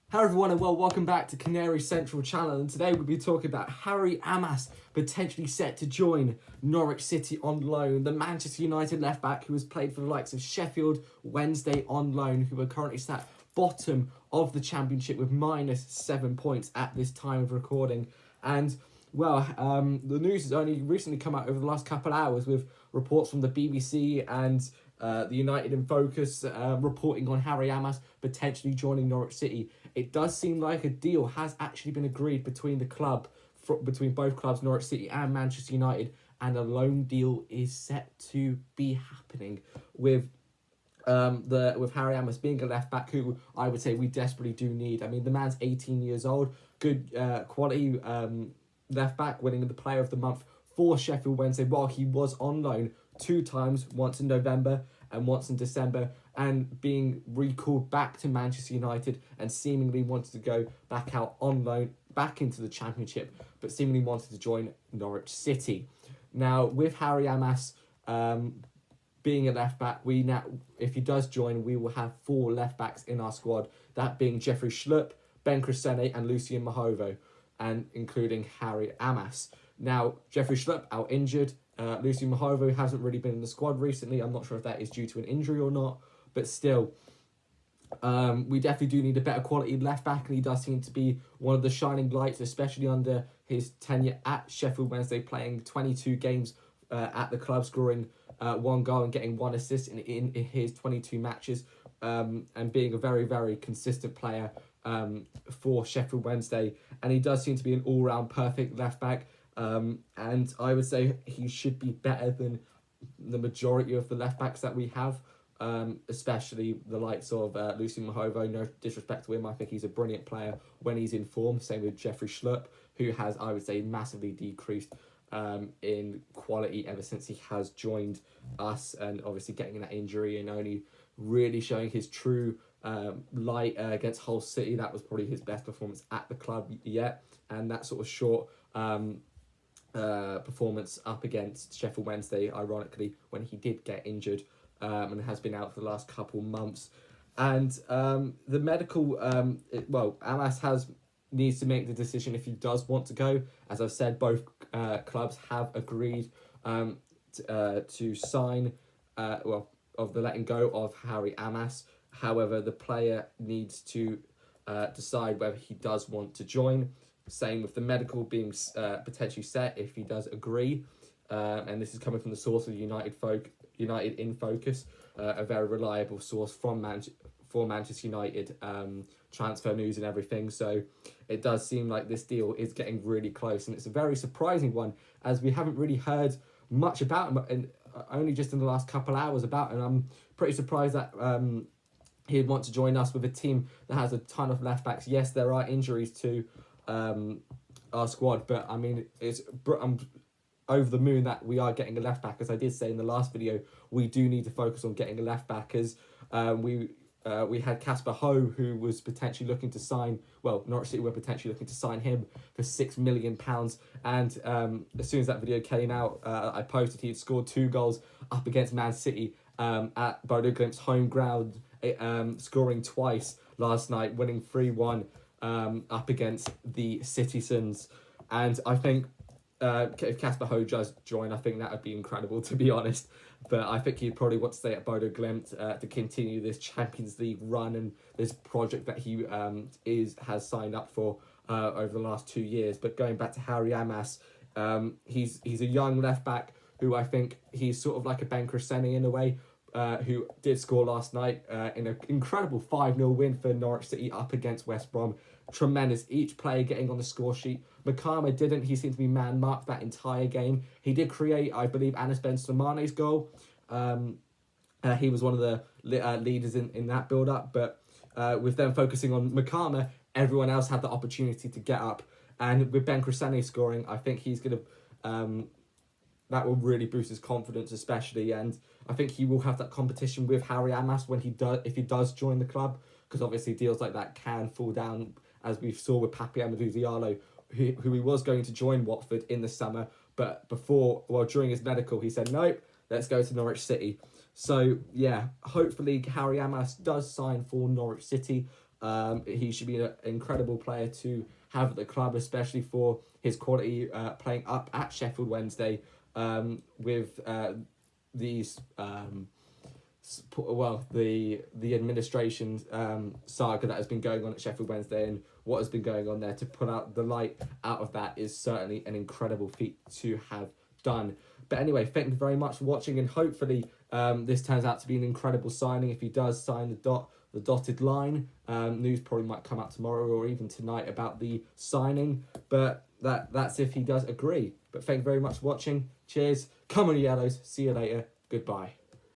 Hello everyone and welcome back to Canary Central Channel, and today we'll be talking about Harry Amass potentially set to join Norwich City on loan. The Manchester United left back who has played for the likes of Sheffield Wednesday on loan, who are currently sat bottom of the Championship with -7 points at this time of recording. And the news has only recently come out over the last couple of hours with reports from the BBC and the United in Focus reporting on Harry Amass potentially joining Norwich City. It does seem like a deal has actually been agreed between between both clubs, Norwich City and Manchester United, and a loan deal is set to be happening with Harry Amass being a left back who I would say we desperately do need. I mean, the man's 18 years old, good quality left back, winning the Player of the Month for Sheffield Wednesday while he was on loan 2 times, once in November and once in December, and being recalled back to Manchester United and seemingly wanted to go back out on loan, back into the Championship, but seemingly wanted to join Norwich City. Now, with Harry Amass being a left back, if he does join, we will have 4 left backs in our squad, that being Jeffrey Schlupp, Ben Crescene and Lucien Mahovo, and including Harry Amass. Now, Jeffrey Schlupp out injured. Lucien Mahovo hasn't really been in the squad recently. I'm not sure if that is due to an injury or not, but still, we definitely do need a better quality left back, and he does seem to be one of the shining lights, especially under his tenure at Sheffield Wednesday, playing 22 games at the club, scoring 1 goal and getting 1 assist in his 22 matches, and being a very, very consistent player for Sheffield Wednesday. And he does seem to be an all-round perfect left back. And I would say he should be better than the majority of the left backs that we have, especially the likes of Lucien Mahovo. No disrespect to him, I think he's a brilliant player when he's in form. Same with Jeffrey Schlupp, who has, I would say, massively decreased in quality ever since he has joined us, and obviously getting that injury and only really showing his true light against Hull City. That was probably his best performance at the club yet, and that sort of short performance up against Sheffield Wednesday, ironically, when he did get injured and has been out for the last couple months. And the medical, Amass needs to make the decision if he does want to go. As I've said, both clubs have agreed to sign, of the letting go of Harry Amass. However, the player needs to decide whether he does want to join. Same with the medical being potentially set if he does agree. And this is coming from the source of United in Focus, a very reliable source for Manchester United transfer news and everything. So it does seem like this deal is getting really close, and it's a very surprising one, as we haven't really heard much about him, and only just in the last couple hours about him. I'm pretty surprised that he'd want to join us with a team that has a ton of left backs. Yes, there are injuries to our squad, but I mean, I'm over the moon that we are getting a left back. As I did say in the last video, we do need to focus on getting a left back, as we had Casper Ho, who was potentially looking to sign. Well, Norwich City were potentially looking to sign him for £6 million, and as soon as that video came out, I posted he had scored 2 goals up against Man City at Bodo Glimt's home ground, scoring twice last night, winning 3-1 up against the Citizens. And I think if Casper Ho does join, I think that would be incredible, to be honest. But I think he'd probably want to stay at Bodo Glimt to continue this Champions League run and this project that he has signed up for over the last 2 years. But going back to Harry Amass, he's a young left back who I think he's sort of like a Ben Crescene in a way, who did score last night in an incredible 5-0 win for Norwich City up against West Brom. Tremendous, each player getting on the score sheet. Makama didn't. He seemed to be man-marked that entire game. He did create, I believe, Anas Ben Slimani's goal. He was one of the leaders in that build-up. But with them focusing on Makama, everyone else had the opportunity to get up. And with Ben Crescene scoring, I think he's going to... that will really boost his confidence, especially. And I think he will have that competition with Harry Amass if he does join the club, because obviously deals like that can fall down, as we saw with Papi Amadou Diallo, who he was going to join Watford in the summer, but during his medical, he said, nope, let's go to Norwich City. So, yeah, hopefully Harry Amass does sign for Norwich City. He should be an incredible player to have at the club, especially for his quality playing up at Sheffield Wednesday with these the administration saga that has been going on at Sheffield Wednesday and what has been going on there. To put out the light out of that is certainly an incredible feat to have done. But anyway, thank you very much for watching, and hopefully this turns out to be an incredible signing. If he does sign the dotted line, news probably might come out tomorrow or even tonight about the signing, but that's if he does agree. But thank you very much for watching. Cheers. Come on, Yellows. See you later. Goodbye.